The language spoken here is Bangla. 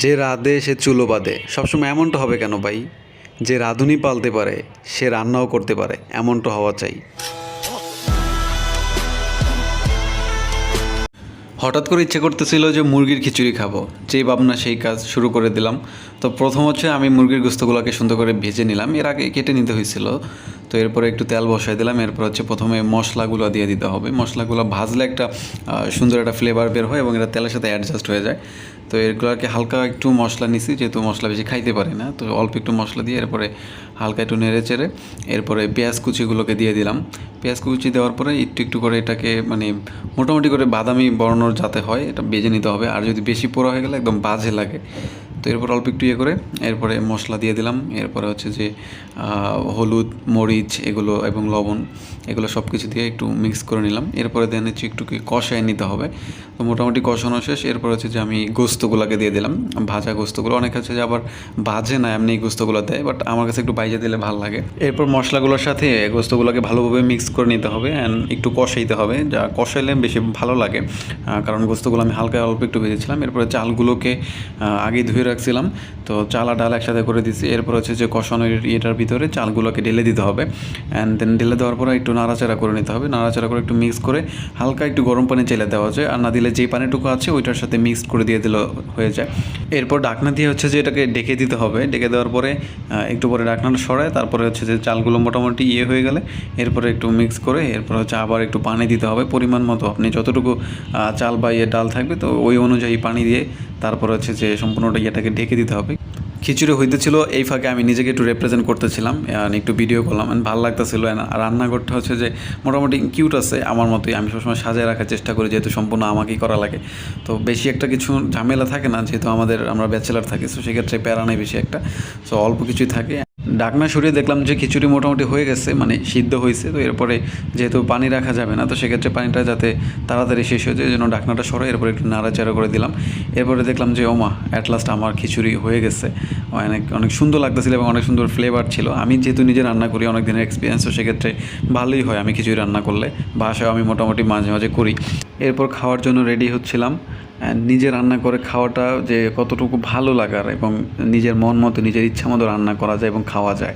যে রাঁধে সে চুলো বাঁধে। সবসময় এমনটা হবে কেন ভাই? যে রাঁধুনি পালতে পারে সে রান্নাও করতে পারে, এমনটা হওয়া চাই। হঠাৎ করে ইচ্ছে করতেছিল যে মুরগির খিচুড়ি খাবো, যেই ভাবনা সেই কাজ শুরু করে দিলাম। তো প্রথম হচ্ছে আমি মুরগির গোস্তগুলোকে সুন্দর করে ভেজে নিলাম, এর আগে কেটে নিতে হয়েছিল। তো এরপরে একটু তেল বসাই দিলাম, এরপর হচ্ছে প্রথমে মশলাগুলো দিয়ে দিতে হবে। মশলাগুলো ভাজলে একটা সুন্দর একটা ফ্লেভার বের হয় এবং এটা তেলের সাথে অ্যাডজাস্ট হয়ে যায়। তো এগুলোকে হালকা একটু মশলা নিছি, যেহেতু মশলা বেশি খাইতে পারি না, তো অল্প একটু মশলা দিয়ে এরপরে হালকা একটু নেড়ে চেড়ে এরপরে পেঁয়াজ কুচিগুলোকে দিয়ে দিলাম। পেঁয়াজ কুচি দেওয়ার পরে একটু একটু করে এটাকে মানে মোটামুটি করে বাদামি বর্ণর যাতে হয় এটা বেজে নিতে হবে, আর যদি বেশি পোড়া হয়ে গেলে একদম বাজে লাগে। তো এরপর অল্প একটু ইয়ে করে এরপরে মশলা দিয়ে দিলাম। এরপরে হচ্ছে যে হলুদ, মরিচ এগুলো এবং লবণ এগুলো সব কিছু দিয়ে একটু মিক্স করে নিলাম। এরপরে দেন হচ্ছে একটু কষায় নিতে হবে। তো মোটামুটি কষানো শেষ। এরপর হচ্ছে যে আমি গোস্তগুলোকে দিয়ে দিলাম, ভাজা গোস্তগুলো। অনেক হচ্ছে যে আবার ভাজে না, এমনি গোস্তগুলো দেয়, বাট আমার কাছে একটু বাইজে দিলে ভালো লাগে। এরপর মশলাগুলোর সাথে গোস্তগুলোকে ভালোভাবে মিক্স করে নিতে হবে অ্যান্ড একটু কষাইতে হবে, যা কষাইলে বেশি ভালো লাগে, কারণ গোস্তগুলো আমি হালকা অল্প একটু ভেজেছিলাম। এরপরে চালগুলোকে আগেই ধুয়ে রাখছিলাম, তো চাল আর ডাল একসাথে করে দিচ্ছি। এরপর হচ্ছে যে কষানোর ইয়েটার ভিতরে চালগুলোকে ঢেলে দিতে হবে অ্যান্ড দেন ঢেলে দেওয়ার পরে একটু নাড়াচাড়া করে নিতে হবে। নাড়াচাড়া করে একটু মিক্স করে হালকা একটু গরম পানি চাইলে দেওয়া যায়, আর না দিলে যে পানিটুকু আছে ওইটার সাথে মিক্সড করে দিয়ে দিলে হয়ে যায়। এরপর ডাকনা দিয়ে হচ্ছে যে এটাকে ডেকে দিতে হবে। ডেকে দেওয়ার পরে একটু পরে ডাকনাটা সরায়, তারপরে হচ্ছে যে চালগুলো মোটামুটি ইয়ে হয়ে গেলে এরপরে একটু মিক্স করে এরপর হচ্ছে আবার একটু পানি দিতে হবে পরিমাণ মতো। আপনি যতটুকু চাল বা ইয়ে ডাল থাকবে তো ওই অনুযায়ী পানি দিয়ে তারপর হচ্ছে যে সম্পূর্ণটা ইয়েটাকে ঢেকে দিতে হবে। খিচুড়ি হইতেছিল, এই ফাঁকে আমি নিজেকে একটু রিপ্রেজেন্ট করতেছিলাম, একটু ভিডিও করলাম, ভালো লাগতেছিল। আর রান্নাঘরটা হচ্ছে যে মোটামুটি কিউট আছে আমার মতোই। আমি সবসময় সাজিয়ে রাখার চেষ্টা করি, যেহেতু সম্পূর্ণ আমাকেই করা লাগে। তো বেশি একটা কিছু ঝামেলা থাকে না, যেহেতু আমরা ব্যাচেলার থাকি, তো সেক্ষেত্রে প্যারা নেই বেশি একটা। সো অল্প কিছুই থাকে। ঢাকনা সরিয়ে দেখলাম যে খিচুড়ি মোটামুটি হয়ে গেছে, মানে সিদ্ধ হয়েছে। তো এরপরে যেহেতু পানি রাখা যাবে না, তো সেক্ষেত্রে পানিটা যাতে তাড়াতাড়ি শেষ হয়ে যায় এই জন্য ঢাকনাটা সরে এরপরে একটু নাড়াচাড়া করে দিলাম। এরপরে দেখলাম যে ওমা অ্যাট লাস্ট আমার খিচুড়ি হয়ে গেছে। অনেক অনেক সুন্দর লাগতেছিল এবং অনেক সুন্দর ফ্লেভার ছিল। আমি যেহেতু নিজে রান্না করি, অনেক দিনের এক্সপিরিয়েন্স, তো সেক্ষেত্রে ভালোই হয় আমি খিচুড়ি রান্না করলে। বাসায় আমি মোটামুটি মাঝে মাঝে করি। এরপর খাওয়ার জন্য রেডি হচ্ছিলাম। নিজে রান্না করে খাওয়াটা যে কতটুকু ভালো লাগার এবং নিজের মন মতো নিজের ইচ্ছা মতো রান্না করা যায় এবং খাওয়া যায়।